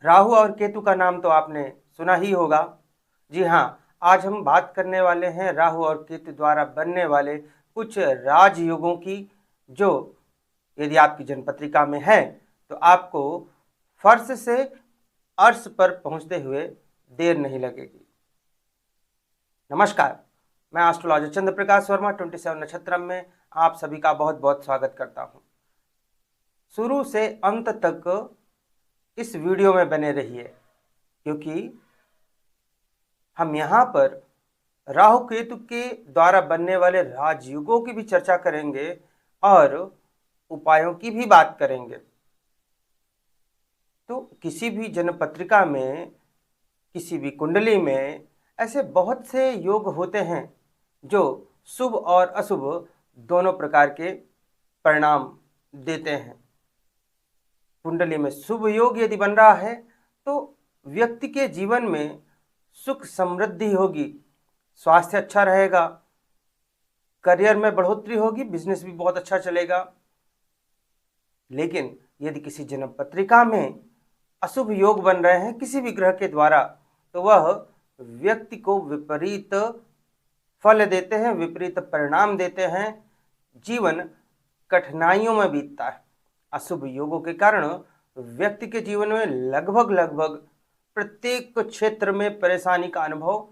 राहु और केतु का नाम तो आपने सुना ही होगा। जी हाँ, आज हम बात करने वाले हैं राहु और केतु द्वारा बनने वाले कुछ राजयोगों की, जो यदि आपकी जन्मपत्रिका में है तो आपको फर्श से अर्श पर पहुंचते हुए देर नहीं लगेगी। नमस्कार, मैं एस्ट्रोलॉजर चंद्र प्रकाश वर्मा 27 नक्षत्रम में आप सभी का बहुत बहुत स्वागत करता हूं। शुरू से अंत तक इस वीडियो में बने रहिए, क्योंकि हम यहाँ पर राहु केतु के द्वारा बनने वाले राजयुगों की भी चर्चा करेंगे और उपायों की भी बात करेंगे। तो किसी भी जन्मपत्रिका में, किसी भी कुंडली में ऐसे बहुत से योग होते हैं जो शुभ और अशुभ दोनों प्रकार के परिणाम देते हैं। कुंडली में शुभ योग यदि बन रहा है तो व्यक्ति के जीवन में सुख समृद्धि होगी, स्वास्थ्य अच्छा रहेगा, करियर में बढ़ोतरी होगी, बिजनेस भी बहुत अच्छा चलेगा। लेकिन यदि किसी जन्म पत्रिका में अशुभ योग बन रहे हैं किसी भी ग्रह के द्वारा, तो वह व्यक्ति को विपरीत फल देते हैं, विपरीत परिणाम देते हैं, जीवन कठिनाइयों में बीतता है। अशुभ योगों के कारण व्यक्ति के जीवन में लगभग प्रत्येक क्षेत्र में परेशानी का अनुभव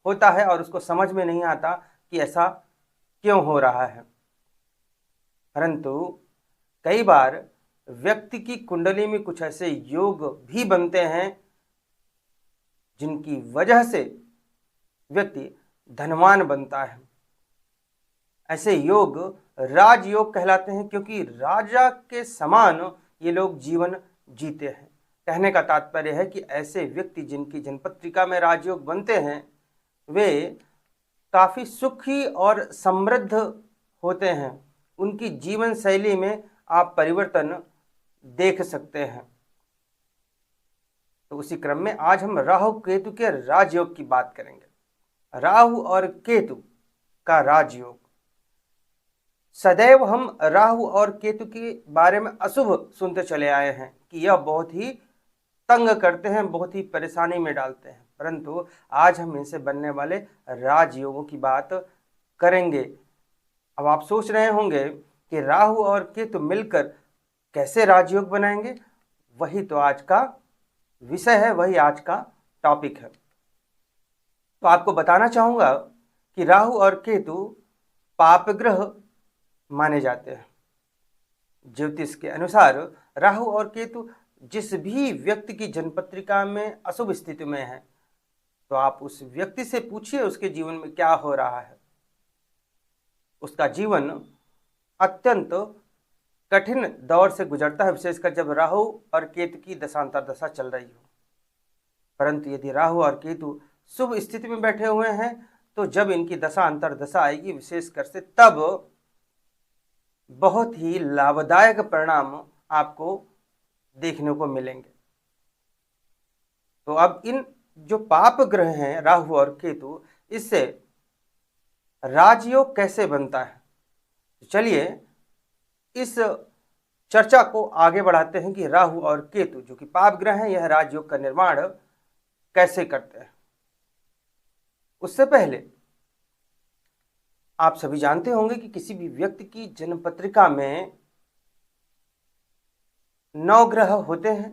होता है और उसको समझ में नहीं आता कि ऐसा क्यों हो रहा है। परंतु कई बार व्यक्ति की कुंडली में कुछ ऐसे योग भी बनते हैं जिनकी वजह से व्यक्ति धनवान बनता है। ऐसे योग राजयोग कहलाते हैं, क्योंकि राजा के समान ये लोग जीवन जीते हैं। कहने का तात्पर्य है कि ऐसे व्यक्ति जिनकी जन्मपत्रिका में राजयोग बनते हैं वे काफ़ी सुखी और समृद्ध होते हैं। उनकी जीवन शैली में आप परिवर्तन देख सकते हैं। तो उसी क्रम में आज हम राहु केतु के राजयोग की बात करेंगे। राहु और केतु का राजयोग। सदैव हम राहु और केतु के बारे में अशुभ सुनते चले आए हैं कि यह बहुत ही तंग करते हैं, बहुत ही परेशानी में डालते हैं। परंतु आज हम इनसे बनने वाले राजयोगों की बात करेंगे। अब आप सोच रहे होंगे कि राहु और केतु मिलकर कैसे राजयोग बनाएंगे। वही तो आज का विषय है, वही आज का टॉपिक है। तो आपको बताना चाहूंगा कि राहु और केतु पाप ग्रह माने जाते हैं। ज्योतिष के अनुसार राहु और केतु जिस भी व्यक्ति की जन्मपत्रिका में अशुभ स्थिति में है, तो आप उस व्यक्ति से पूछिए उसके जीवन में क्या हो रहा है। उसका जीवन अत्यंत कठिन दौर से गुजरता है, विशेषकर जब राहु और केतु की दशांतर दशा चल रही हो। परंतु यदि राहु और केतु शुभ स्थिति में बैठे हुए हैं तो जब इनकी दशा अंतर दशा आएगी विशेषकर से, तब बहुत ही लाभदायक परिणाम आपको देखने को मिलेंगे। तो अब इन जो पाप ग्रह हैं राहु और केतु, इससे राजयोग कैसे बनता है, तो चलिए इस चर्चा को आगे बढ़ाते हैं कि राहु और केतु जो कि पाप ग्रह हैं, यह राजयोग का निर्माण कैसे करते हैं। उससे पहले आप सभी जानते होंगे कि किसी भी व्यक्ति की जन्म पत्रिका में 9 ग्रह होते हैं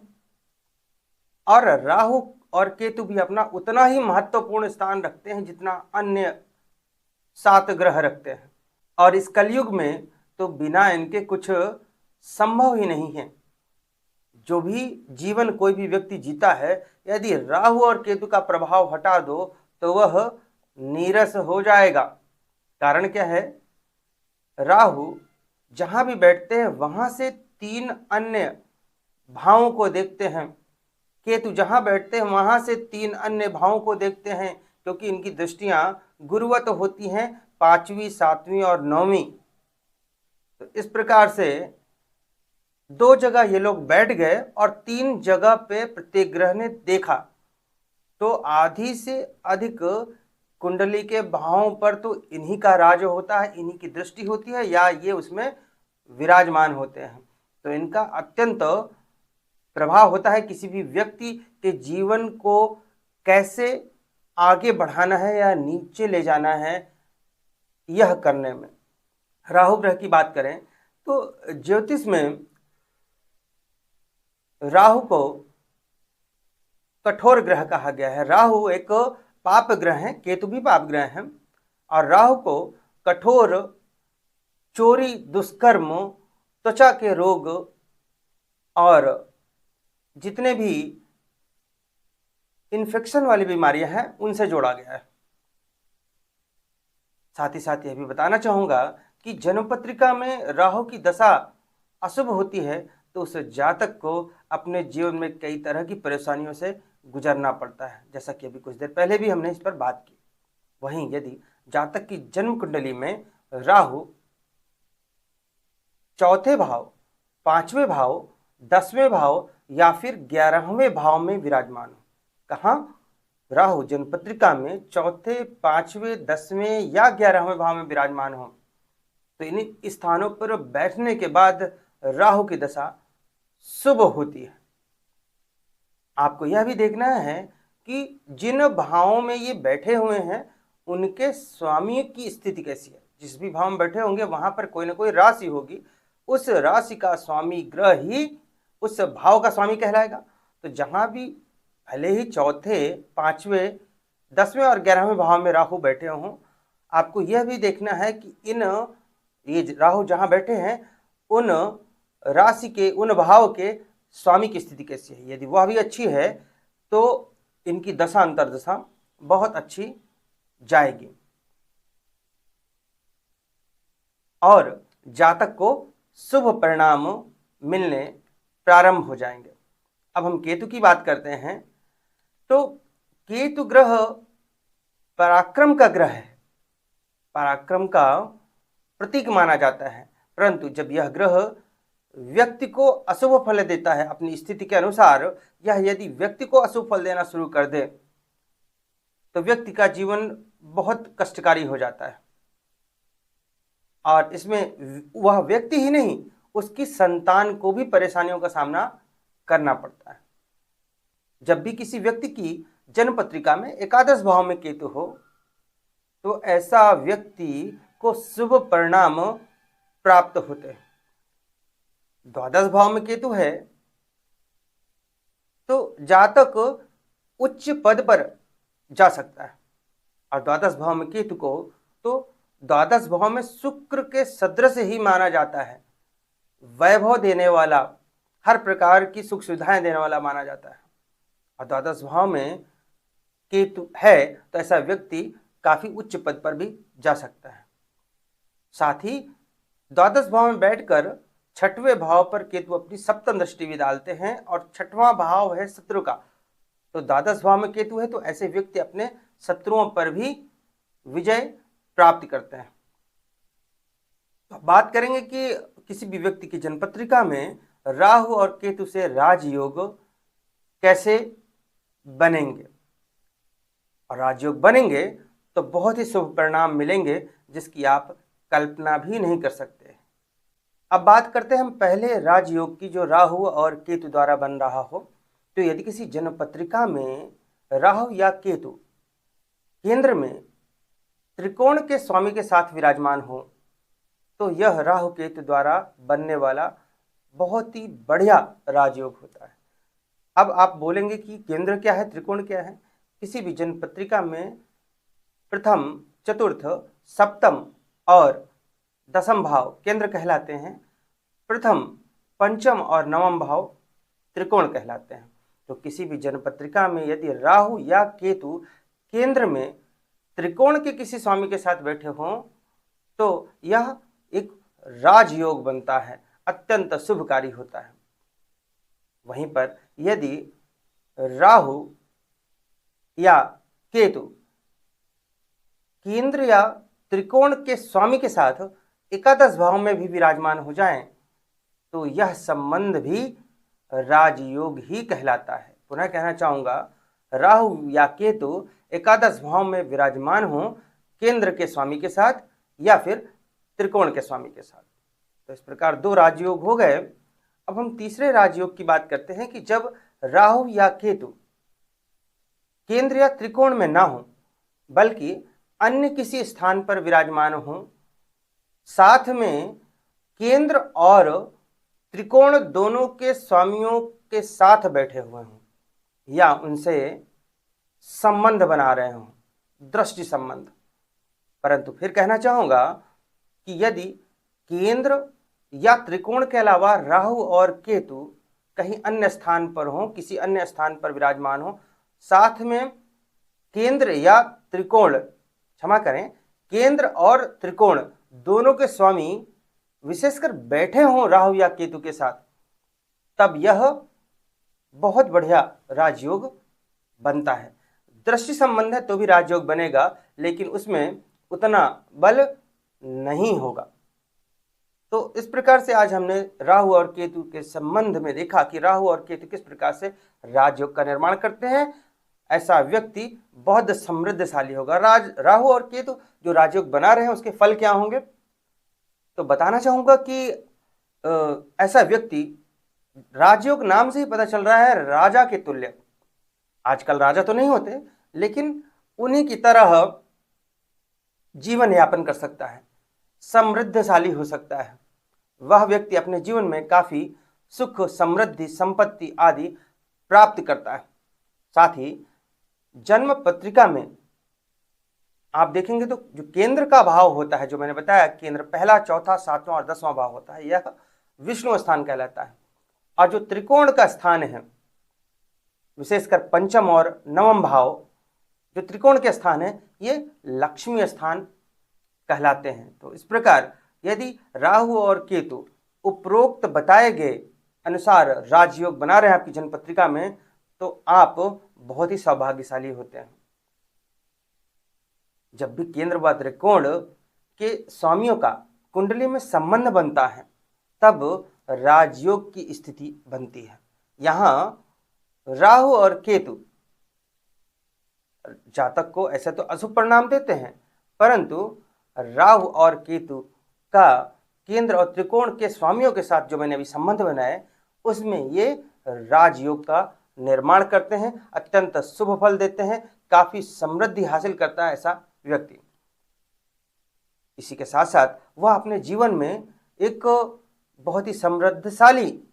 और राहु और केतु भी अपना उतना ही महत्वपूर्ण स्थान रखते हैं जितना अन्य 7 ग्रह रखते हैं। और इस कलयुग में तो बिना इनके कुछ संभव ही नहीं है। जो भी जीवन कोई भी व्यक्ति जीता है, यदि राहु और केतु का प्रभाव हटा दो तो वह नीरस हो जाएगा। कारण क्या है? राहु जहां भी बैठते हैं वहां से 3 अन्य भावों को देखते हैं। केतु जहां बैठते हैं वहां से 3 अन्य भावों को देखते हैं, क्योंकि इनकी दृष्टियां गुरुवत होती हैं, 5वीं, 7वीं और 9वीं। तो इस प्रकार से 2 जगह ये लोग बैठ गए और 3 जगह पे प्रत्येक ग्रह ने देखा, तो आधी से अधिक कुंडली के भावों पर तो इन्हीं का राज होता है, इन्हीं की दृष्टि होती है या ये उसमें विराजमान होते हैं। तो इनका अत्यंत प्रभाव होता है किसी भी व्यक्ति के जीवन को कैसे आगे बढ़ाना है या नीचे ले जाना है, यह करने में। राहु ग्रह की बात करें तो ज्योतिष में राहु को कठोर ग्रह कहा गया है। राहु एक पाप ग्रह है, केतु भी पाप ग्रह है, और राहु को कठोर, चोरी, दुष्कर्म, त्वचा के रोग और जितने भी इन्फेक्शन वाली बीमारियां हैं उनसे जोड़ा गया है। साथ ही साथ यह भी बताना चाहूंगा कि जन्म पत्रिका में राहु की दशा अशुभ होती है तो उस जातक को अपने जीवन में कई तरह की परेशानियों से गुजरना पड़ता है, जैसा कि अभी कुछ देर पहले भी हमने इस पर बात की। वहीं यदि जातक की जन्म कुंडली में राहु चौथे भाव, पांचवें भाव, 10वें भाव या फिर 11वें भाव में विराजमान हो, कहाँ? राहु जन्म पत्रिका में चौथे, पांचवें, 10वें या 11वें भाव में विराजमान हो तो इन स्थानों पर बैठने के बाद राहु की दशा शुभ होती है। आपको यह भी देखना है कि जिन भावों में ये बैठे हुए हैं उनके स्वामी की स्थिति कैसी है। जिस भी भाव में बैठे होंगे वहां पर कोई ना कोई राशि होगी, उस राशि का स्वामी ग्रह ही उस भाव का स्वामी कहलाएगा। तो जहां भी भले ही चौथे, पांचवें, 10वें और 11वें भाव में राहु बैठे हों, आपको यह भी देखना है कि ये राहु जहां बैठे हैं उन राशि के, उन भाव के स्वामी की स्थिति कैसी है। यदि वह भी अच्छी है तो इनकी दशा अंतर्दशा बहुत अच्छी जाएगी और जातक को शुभ परिणाम मिलने प्रारंभ हो जाएंगे। अब हम केतु की बात करते हैं तो केतु ग्रह पराक्रम का ग्रह है, पराक्रम का प्रतीक माना जाता है, परंतु जब यह ग्रह व्यक्ति को अशुभ फल देता है अपनी स्थिति के अनुसार, यह यदि व्यक्ति को अशुभ फल देना शुरू कर दे तो व्यक्ति का जीवन बहुत कष्टकारी हो जाता है और इसमें वह व्यक्ति ही नहीं, उसकी संतान को भी परेशानियों का सामना करना पड़ता है। जब भी किसी व्यक्ति की जन्म पत्रिका में एकादश भाव में केतु हो तो ऐसा व्यक्ति को शुभ परिणाम प्राप्त होते हैं। द्वादश भाव में केतु है तो जातक उच्च पद पर जा सकता है और द्वादश भाव में केतु को तो द्वादश भाव में शुक्र के सदृश ही माना जाता है, वैभव देने वाला, हर प्रकार की सुख सुविधाएं देने वाला माना जाता है। और द्वादश भाव में केतु है तो ऐसा व्यक्ति काफी उच्च पद पर भी जा सकता है। साथ ही द्वादश भाव में बैठकर छठवें भाव पर केतु अपनी सप्तम दृष्टि भी डालते हैं और छठवां भाव है शत्रु का, तो द्वादश भाव में केतु है तो ऐसे व्यक्ति अपने शत्रुओं पर भी विजय प्राप्त करते हैं। तो बात करेंगे कि किसी भी व्यक्ति की जन्म पत्रिका में राहु और केतु से राजयोग कैसे बनेंगे, और राजयोग बनेंगे तो बहुत ही शुभ परिणाम मिलेंगे जिसकी आप कल्पना भी नहीं कर सकते। अब बात करते हैं हम पहले राजयोग की जो राहु और केतु द्वारा बन रहा हो। तो यदि किसी जन्म पत्रिका में राहु या केतु केंद्र में त्रिकोण के स्वामी के साथ विराजमान हो तो यह राहु केतु द्वारा बनने वाला बहुत ही बढ़िया राजयोग होता है। अब आप बोलेंगे कि केंद्र क्या है, त्रिकोण क्या है? किसी भी जन्म पत्रिका में प्रथम, चतुर्थ, सप्तम और दसम भाव केंद्र कहलाते हैं, प्रथम, पंचम और नवम भाव त्रिकोण कहलाते हैं। तो किसी भी जन्म पत्रिका में यदि राहु या केतु केंद्र में त्रिकोण के किसी स्वामी के साथ बैठे हों तो यह एक राजयोग बनता है, अत्यंत शुभकारी होता है। वहीं पर यदि राहु या केतु केंद्र या त्रिकोण के स्वामी के साथ एकादश भाव में भी विराजमान हो जाएं तो यह संबंध भी राजयोग ही कहलाता है। पुनः कहना चाहूंगा, राहु या केतु एकादश भाव में विराजमान हो केंद्र के स्वामी के साथ या फिर त्रिकोण के स्वामी के साथ, तो इस प्रकार दो राजयोग हो गए। अब हम तीसरे राजयोग की बात करते हैं कि जब राहु या केतु केंद्र या त्रिकोण में ना हो बल्कि अन्य किसी स्थान पर विराजमान हो, साथ में केंद्र और त्रिकोण दोनों के स्वामियों के साथ बैठे हुए हों या उनसे संबंध बना रहे हों, दृष्टि संबंध। परंतु फिर कहना चाहूंगा कि यदि केंद्र या त्रिकोण के अलावा राहु और केतु कहीं अन्य स्थान पर हो, किसी अन्य स्थान पर विराजमान हो, साथ में केंद्र या त्रिकोण, क्षमा करें, केंद्र और त्रिकोण दोनों के स्वामी विशेषकर बैठे हों राहु या केतु के साथ, तब यह बहुत बढ़िया राजयोग बनता है। दृष्टि संबंध है तो भी राजयोग बनेगा, लेकिन उसमें उतना बल नहीं होगा। तो इस प्रकार से आज हमने राहु और केतु के संबंध में देखा कि राहु और केतु किस प्रकार से राजयोग का निर्माण करते हैं। ऐसा व्यक्ति बहुत समृद्धशाली होगा। राहु और केतु जो राजयोग बना रहे हैं उसके फल क्या होंगे, तो बताना चाहूंगा कि ऐसा व्यक्ति, राजयोग नाम से ही पता चल रहा है राजा के तुल्य। आजकल राजा तो नहीं होते, लेकिन उन्हीं की तरह जीवन यापन कर सकता है, समृद्धशाली हो सकता है। वह व्यक्ति अपने जीवन में काफी सुख, समृद्धि, संपत्ति आदि प्राप्त करता है। साथ ही जन्म पत्रिका में आप देखेंगे तो जो केंद्र का भाव होता है, जो मैंने बताया, केंद्र पहला, चौथा, सातवां और 10वां भाव होता है, यह विष्णु स्थान कहलाता है। और जो त्रिकोण का स्थान है, विशेषकर पंचम और नवम भाव जो त्रिकोण के स्थान है, ये लक्ष्मी स्थान कहलाते हैं। तो इस प्रकार यदि राहु और केतु उपरोक्त बताए गए अनुसार राजयोग बना रहे हैं आपकी जन्म पत्रिका में, तो आप बहुत ही सौभाग्यशाली होते हैं। जब भी केंद्र व त्रिकोण के स्वामियों का कुंडली में संबंध बनता है, तब राजयोग की स्थिति बनती है। यहां राहु और केतु जातक को ऐसे तो अशुभ परिणाम देते हैं, परंतु राहु और केतु का केंद्र और त्रिकोण के स्वामियों के साथ जो मैंने अभी संबंध बनाए, उसमें ये राजयोग का निर्माण करते हैं, अत्यंत शुभ फल देते हैं, काफी समृद्धि हासिल करता है ऐसा व्यक्ति। इसी के साथ साथ वह अपने जीवन में एक बहुत ही समृद्धशाली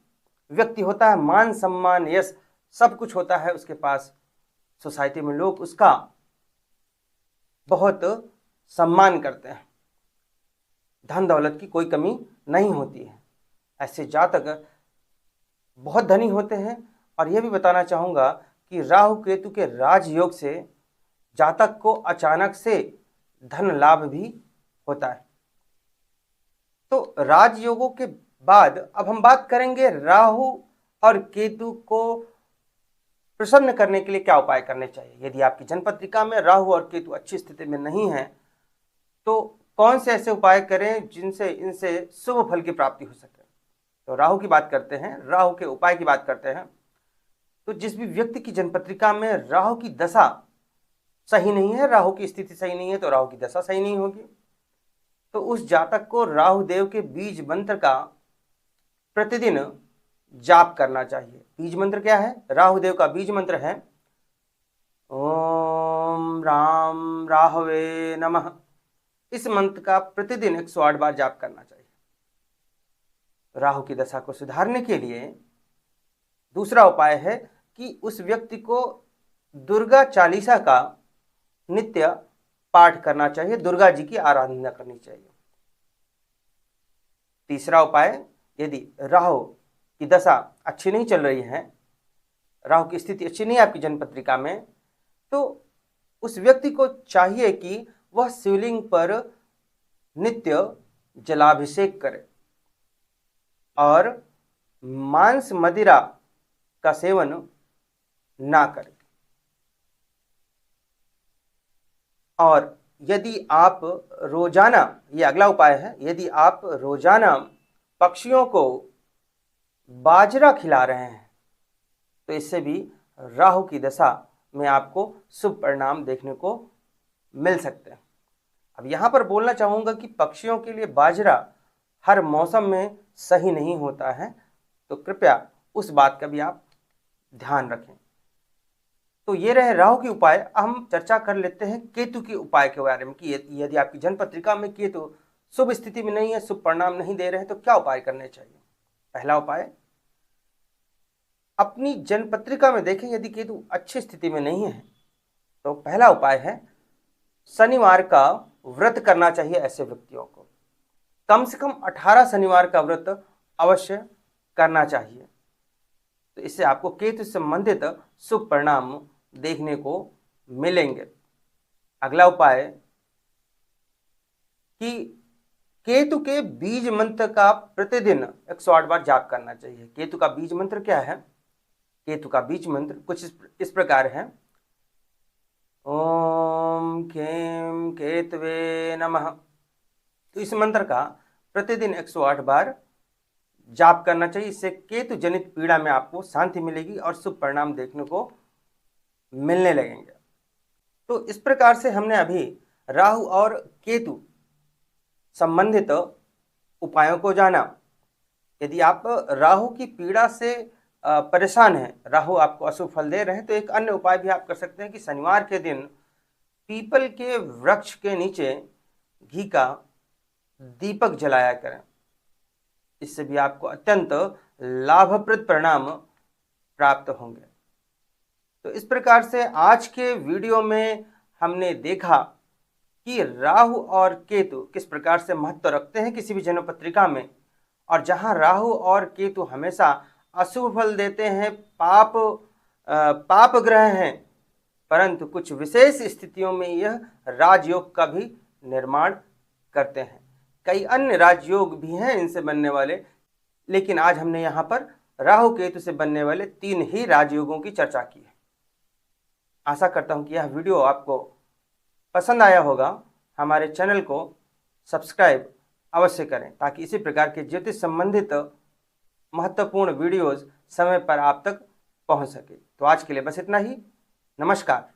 व्यक्ति होता है। मान सम्मान, यश, सब कुछ होता है उसके पास। सोसाइटी में लोग उसका बहुत सम्मान करते हैं। धन दौलत की कोई कमी नहीं होती है। ऐसे जातक बहुत धनी होते हैं। और यह भी बताना चाहूंगा कि राहु केतु के राजयोग से जातक को अचानक से धन लाभ भी होता है। तो राजयोगों के बाद अब हम बात करेंगे राहु और केतु को प्रसन्न करने के लिए क्या उपाय करने चाहिए। यदि आपकी जन्मपत्रिका में राहु और केतु अच्छी स्थिति में नहीं है, तो कौन से ऐसे उपाय करें जिनसे इनसे शुभ फल की प्राप्ति हो सके। तो राहु की बात करते हैं, राहु के उपाय की बात करते हैं। तो जिस भी व्यक्ति की जन्मपत्रिका में राहु की दशा सही नहीं है, राहु की स्थिति सही नहीं है, तो राहु की दशा सही नहीं होगी। तो उस जातक को राहु देव के बीज मंत्र का प्रतिदिन जाप करना चाहिए। बीज मंत्र क्या है? राहु देव का बीज मंत्र है ओम राम राहवे नमः। इस मंत्र का प्रतिदिन 108 बार जाप करना चाहिए। राहु की दशा को सुधारने के लिए दूसरा उपाय है कि उस व्यक्ति को दुर्गा चालीसा का नित्य पाठ करना चाहिए, दुर्गा जी की आराधना करनी चाहिए। तीसरा उपाय, यदि राहु की दशा अच्छी नहीं चल रही है, राहु की स्थिति अच्छी नहीं है आपकी जन्मपत्रिका में, तो उस व्यक्ति को चाहिए कि वह शिवलिंग पर नित्य जलाभिषेक करे और मांस मदिरा का सेवन ना करे। और यदि आप रोजाना, ये अगला उपाय है, यदि आप रोजाना पक्षियों को बाजरा खिला रहे हैं, तो इससे भी राहु की दशा में आपको शुभ परिणाम देखने को मिल सकते हैं। अब यहाँ पर बोलना चाहूँगा कि पक्षियों के लिए बाजरा हर मौसम में सही नहीं होता है। तो कृपया उस बात का भी आप ध्यान रखें। तो ये रहे राहु के उपाय। हम चर्चा कर लेते हैं केतु के उपाय के बारे में कि यदि आपकी जन्म पत्रिका में केतु शुभ स्थिति में नहीं है, शुभ परिणाम नहीं दे रहे हैं, तो क्या उपाय करने चाहिए। पहला उपाय, अपनी जन्म पत्रिका में देखें यदि केतु अच्छी स्थिति में नहीं है तो पहला उपाय है शनिवार का व्रत करना चाहिए। ऐसे व्यक्तियों को कम से कम 18 शनिवार का व्रत अवश्य करना चाहिए। तो इससे आपको केतु से संबंधित शुभ परिणाम देखने को मिलेंगे। अगला उपाय कि केतु के बीज मंत्र का प्रतिदिन 108 बार जाप करना चाहिए। केतु का बीज मंत्र क्या है? केतु का बीज मंत्र कुछ इस प्रकार है। ओम खेम केतवे नमः। तो इस मंत्र का प्रतिदिन 108 बार जाप करना चाहिए। इससे केतु जनित पीड़ा में आपको शांति मिलेगी और शुभ परिणाम देखने को मिलने लगेंगे। तो इस प्रकार से हमने अभी राहु और केतु संबंधित उपायों को जाना। यदि आप राहु की पीड़ा से परेशान हैं, राहु आपको अशुभ फल दे रहे हैं, तो एक अन्य उपाय भी आप कर सकते हैं कि शनिवार के दिन पीपल के वृक्ष के नीचे घी का दीपक जलाया करें। इससे भी आपको अत्यंत लाभप्रद परिणाम प्राप्त होंगे। तो इस प्रकार से आज के वीडियो में हमने देखा कि राहु और केतु किस प्रकार से महत्व रखते हैं किसी भी जन्म पत्रिका में, और जहां राहु और केतु हमेशा अशुभ फल देते हैं, पाप ग्रह हैं, परंतु कुछ विशेष स्थितियों में यह राजयोग का भी निर्माण करते हैं। कई अन्य राजयोग भी हैं इनसे बनने वाले, लेकिन आज हमने यहाँ पर राहु केतु से बनने वाले 3 ही राजयोगों की चर्चा की है। आशा करता हूँ कि यह वीडियो आपको पसंद आया होगा। हमारे चैनल को सब्सक्राइब अवश्य करें ताकि इसी प्रकार के ज्योतिष संबंधित महत्वपूर्ण वीडियोस समय पर आप तक पहुंच सके। तो आज के लिए बस इतना ही। नमस्कार।